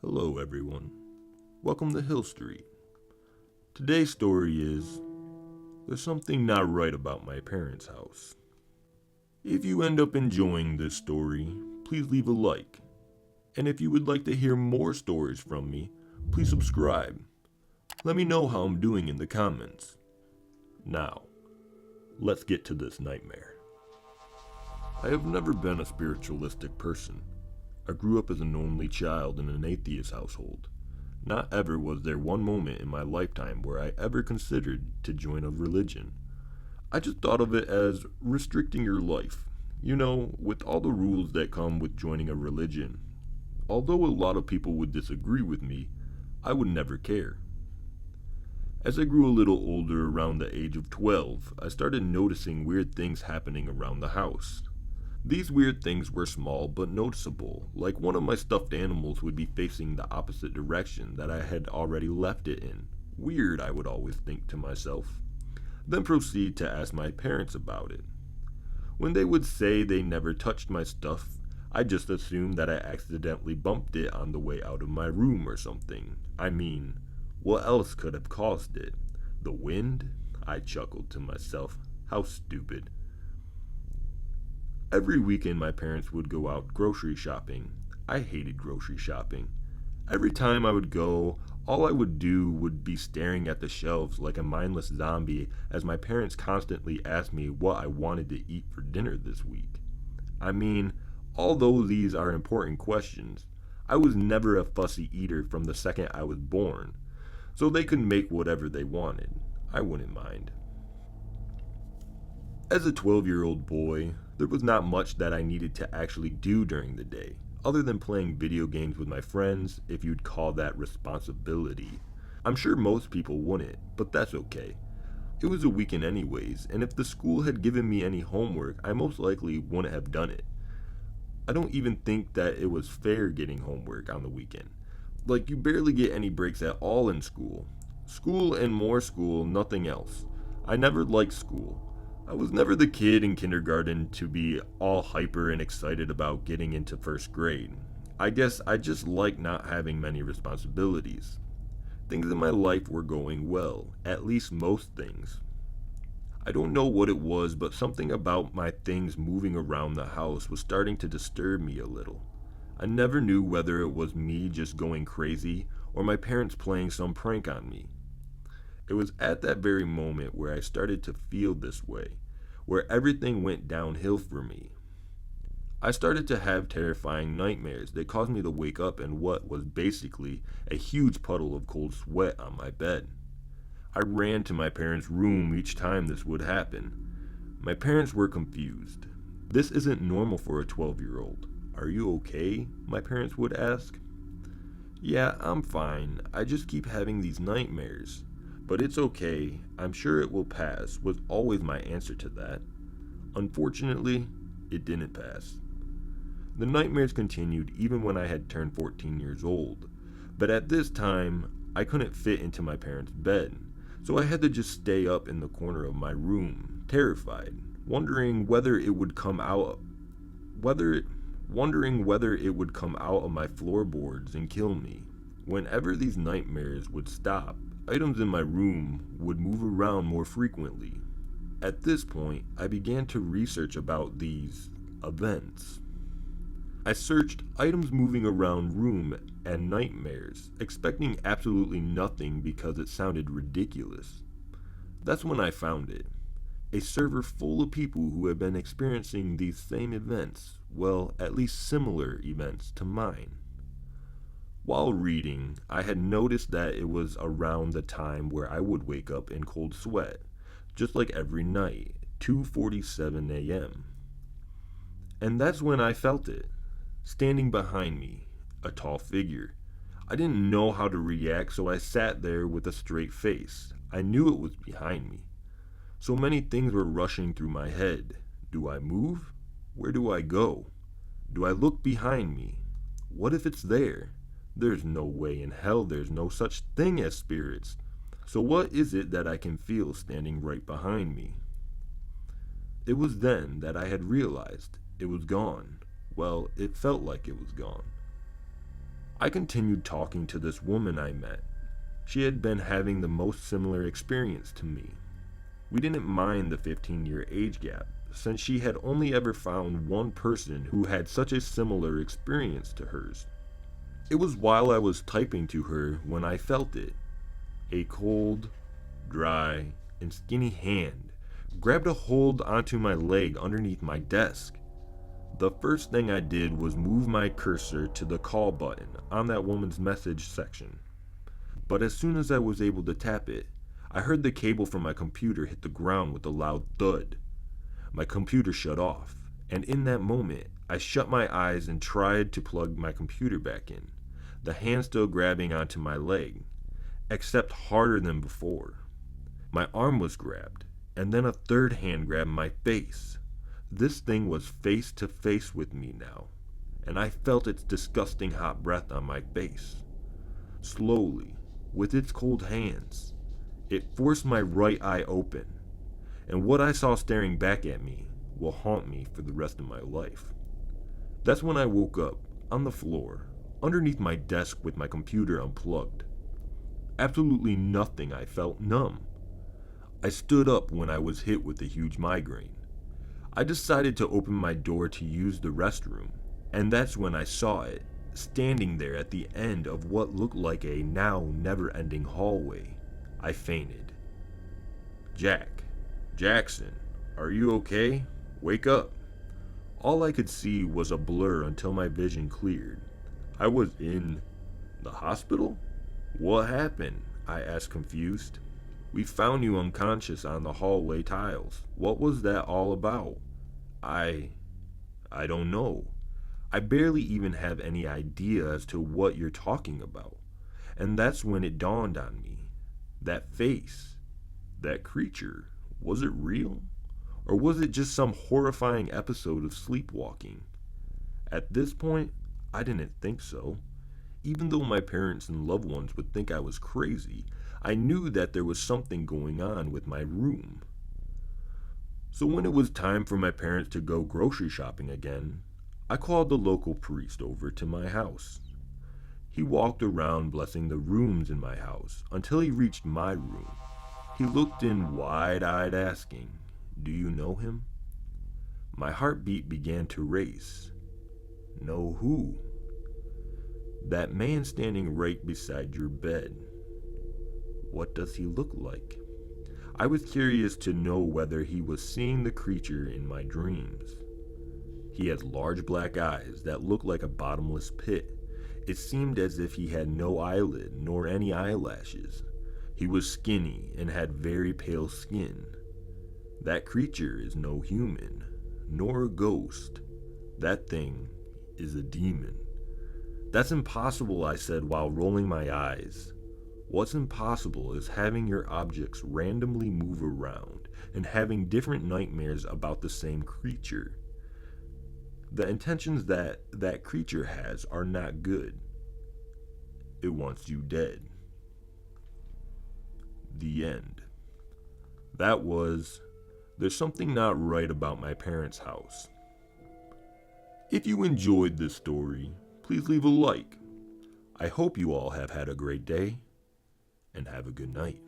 Hello everyone, welcome to Hill Street. Today's story is, there's something not right about my parents' house. If you end up enjoying this story, please leave a like. And if you would like to hear more stories from me, please subscribe. Let me know how I'm doing in the comments. Now, let's get to this nightmare. I have never been a spiritualistic person. I grew up as an only child in an atheist household. Not ever was there one moment in my lifetime where I ever considered to join a religion. I just thought of it as restricting your life, with all the rules that come with joining a religion. Although a lot of people would disagree with me, I would never care. As I grew a little older, around the age of 12, I started noticing weird things happening around the house. These weird things were small but noticeable, like one of my stuffed animals would be facing the opposite direction that I had already left it in. Weird, I would always think to myself. Then proceed to ask my parents about it. When they would say they never touched my stuff, I just assumed that I accidentally bumped it on the way out of my room or something. What else could have caused it? The wind? I chuckled to myself. How stupid. Every weekend my parents would go out grocery shopping. I hated grocery shopping. Every time I would go, all I would do would be staring at the shelves like a mindless zombie as my parents constantly asked me what I wanted to eat for dinner this week. Although these are important questions, I was never a fussy eater from the second I was born, so they could make whatever they wanted. I wouldn't mind. As a 12-year-old boy, there was not much that I needed to actually do during the day, other than playing video games with my friends, if you'd call that responsibility. I'm sure most people wouldn't, but that's okay. It was a weekend anyways, and if the school had given me any homework, I most likely wouldn't have done it. I don't even think that it was fair getting homework on the weekend. Like, you barely get any breaks at all in school. School and more school, nothing else. I never liked school. I was never the kid in kindergarten to be all hyper and excited about getting into first grade. I guess I just like not having many responsibilities. Things in my life were going well, at least most things. I don't know what it was, but something about my things moving around the house was starting to disturb me a little. I never knew whether it was me just going crazy or my parents playing some prank on me. It was at that very moment where I started to feel this way, where everything went downhill for me. I started to have terrifying nightmares that caused me to wake up in what was basically a huge puddle of cold sweat on my bed. I ran to my parents' room each time this would happen. My parents were confused. This isn't normal for a 12-year-old. Are you okay? My parents would ask. Yeah, I'm fine. I just keep having these nightmares. But it's okay, I'm sure it will pass, was always my answer to that. Unfortunately, it didn't pass. The nightmares continued even when I had turned 14 years old, but at this time, I couldn't fit into my parents' bed, so I had to just stay up in the corner of my room, terrified, wondering whether it would come out of my floorboards and kill me. Whenever these nightmares would stop, items in my room would move around more frequently. At this point, I began to research about these events. I searched items moving around room and nightmares, expecting absolutely nothing because it sounded ridiculous. That's when I found it. A server full of people who had been experiencing these same events, well, at least similar events to mine. While reading, I had noticed that it was around the time where I would wake up in cold sweat, just like every night, 2:47 a.m. And that's when I felt it, standing behind me, a tall figure. I didn't know how to react, so I sat there with a straight face. I knew it was behind me. So many things were rushing through my head. Do I move? Where do I go? Do I look behind me? What if it's there? There's no way in hell there's no such thing as spirits. So what is it that I can feel standing right behind me? It was then that I had realized it was gone. Well, it felt like it was gone. I continued talking to this woman I met. She had been having the most similar experience to me. We didn't mind the 15-year age gap, since she had only ever found one person who had such a similar experience to hers. It was while I was typing to her when I felt it. A cold, dry, and skinny hand grabbed a hold onto my leg underneath my desk. The first thing I did was move my cursor to the call button on that woman's message section. But as soon as I was able to tap it, I heard the cable from my computer hit the ground with a loud thud. My computer shut off, and in that moment, I shut my eyes and tried to plug my computer back in, the hand still grabbing onto my leg, except harder than before. My arm was grabbed, and then a third hand grabbed my face. This thing was face to face with me now, and I felt its disgusting hot breath on my face. Slowly, with its cold hands, it forced my right eye open, and what I saw staring back at me will haunt me for the rest of my life. That's when I woke up, on the floor, underneath my desk with my computer unplugged. Absolutely nothing. I felt numb. I stood up when I was hit with a huge migraine. I decided to open my door to use the restroom, and that's when I saw it, standing there at the end of what looked like a now never-ending hallway. I fainted. Jackson, are you okay? Wake up. All I could see was a blur until my vision cleared. I was in the hospital? What happened? I asked, confused. We found you unconscious on the hallway tiles. What was that all about? I don't know. I barely even have any idea as to what you're talking about. And that's when it dawned on me. That face, that creature, was it real? Or was it just some horrifying episode of sleepwalking? At this point, I didn't think so. Even though my parents and loved ones would think I was crazy, I knew that there was something going on with my room. So when it was time for my parents to go grocery shopping again, I called the local priest over to my house. He walked around blessing the rooms in my house until he reached my room. He looked in wide-eyed asking, "Do you know him?" My heartbeat began to race. Know who? That man standing right beside your bed. What does he look like? I was curious to know whether he was seeing the creature in my dreams. He had large black eyes that looked like a bottomless pit. It seemed as if he had no eyelid nor any eyelashes. He was skinny and had very pale skin. That creature is no human, nor a ghost. That thing is a demon. That's impossible, I said while rolling my eyes. What's impossible is having your objects randomly move around and having different nightmares about the same creature. The intentions that creature has are not good. It wants you dead. The end. That was There's Something Not Right About My Parents' House. If you enjoyed this story, please leave a like. I hope you all have had a great day, and have a good night.